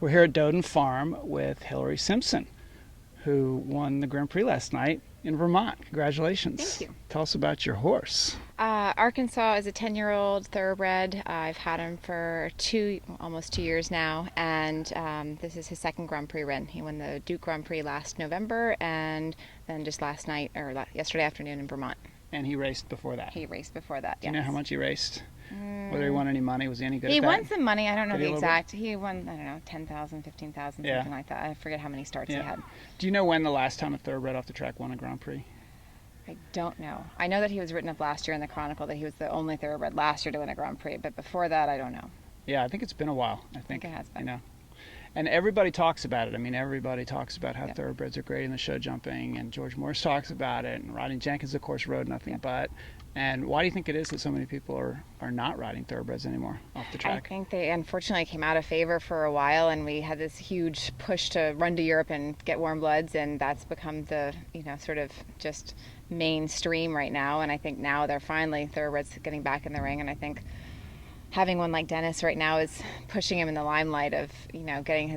We're here at Dodon Farm with Hillary Simpson, who won the Grand Prix last night in Vermont. Congratulations. Thank you. Tell us about your horse. Arkansas is a 10-year-old thoroughbred. I've had him for almost 2 years now, and this is his second Grand Prix run. He won the Duke Grand Prix last November, and then just yesterday afternoon in Vermont. And he raced before that. He raced before that, Do yes. you know how much he raced? Whether he won any money? Was he any good He at that? won some money. I don't know Did he the a little exact. He won, I don't know, 10,000, 15,000, Yeah. something like that. I forget how many starts he had. Do you know when the last time a thoroughbred off the track won a Grand Prix? I don't know. I know that he was written up last year in the Chronicle that he was the only thoroughbred last year to win a Grand Prix, but before that, I don't know. Yeah, I think it's been a while. I think it has been. You know. And everybody talks about it. I mean, everybody talks about how Yep. thoroughbreds are great in the show jumping, and George Morris talks about it, and Rodney Jenkins, of course, rode nothing but. And why do you think it is that so many people are not riding thoroughbreds anymore off the track? I think they unfortunately came out of favor for a while, and we had this huge push to run to Europe and get warm bloods, and that's become the, sort of just mainstream right now. And I think now they're finally, thoroughbreds getting back in the ring, and I think having one like Dennis right now is pushing him in the limelight of, getting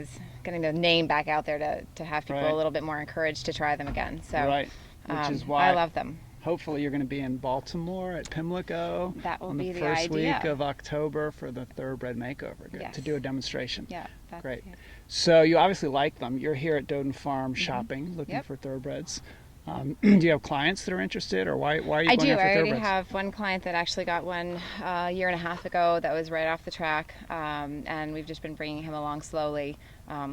the name back out there to have people Right. a little bit more encouraged to try them again. So Right, which is why I love them. hopefully you're going to be in Baltimore at Pimlico That will on be the the first idea. week of October for the Thoroughbred Makeover Yes. to do a demonstration. Yeah, that's Great. it. So you obviously like them. You're here at Dodon Farm shopping, looking Yep. for thoroughbreds. Do you have clients that are interested, or why are you I going do. after I already thoroughbreds? have one client that actually got one a year and a half ago that was right off the track, and we've just been bringing him along slowly.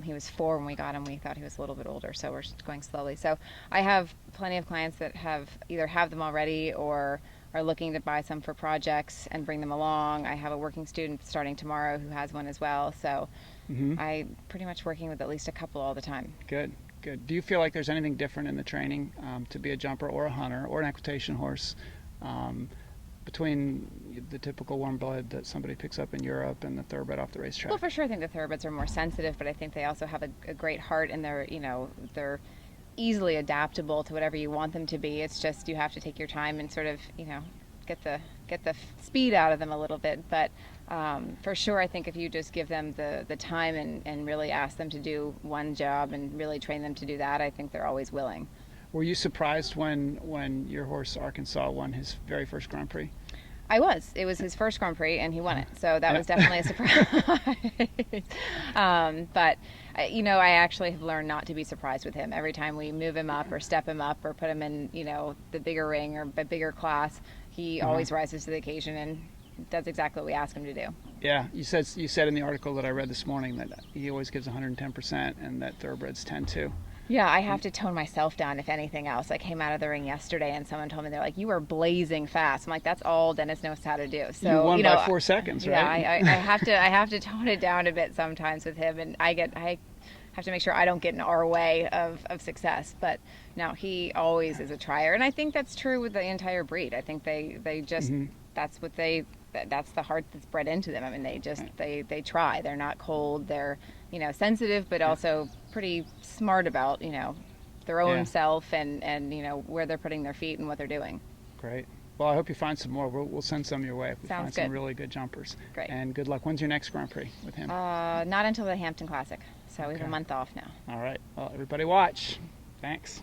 He was 4 when we got him. We thought he was a little bit older, so we're just going slowly. So I have plenty of clients that either have them already or are looking to buy some for projects and bring them along. I have a working student starting tomorrow who has one as well. So I'm pretty much working with at least a couple all the time. Good. Good. Do you feel like there's anything different in the training to be a jumper or a hunter or an equitation horse between the typical warm blood that somebody picks up in Europe and the thoroughbred off the racetrack? Well, for sure, I think the thoroughbreds are more sensitive, but I think they also have a great heart, and they're easily adaptable to whatever you want them to be. It's just you have to take your time and sort of, get the speed out of them a little bit. But for sure, I think if you just give them the time and really ask them to do one job and really train them to do that, I think they're always willing. Were you surprised when your horse Arkansas won his very first Grand Prix? I was. It was his first Grand Prix, and he won it. So that was definitely a surprise. But, I actually have learned not to be surprised with him. Every time we move him up or step him up or put him in, the bigger ring or a bigger class, he always rises to the occasion and does exactly what we ask him to do. Yeah, you said in the article that I read this morning that he always gives 110% and that thoroughbreds tend to. Yeah, I have to tone myself down, if anything else. I came out of the ring yesterday and someone told me, they're like, you were blazing fast. I'm like, that's all Dennis knows how to do. So you won by 4 seconds, right? Yeah, I have to tone it down a bit sometimes with him, and I have to make sure I don't get in our way of success. But no, he always is a trier, and I think that's true with the entire breed. I think they just that's the heart that's bred into them. I mean, they try. They're not cold. They're sensitive, but also pretty smart about their own self and where they're putting their feet and what they're doing. Great. Well, I hope you find some more. We'll send some your way if we Sounds find some good. really good jumpers. Great. And good luck. When's your next Grand Prix with him? Not until the Hampton Classic, so we have Okay. a month off now. All right. Well, everybody watch. Thanks.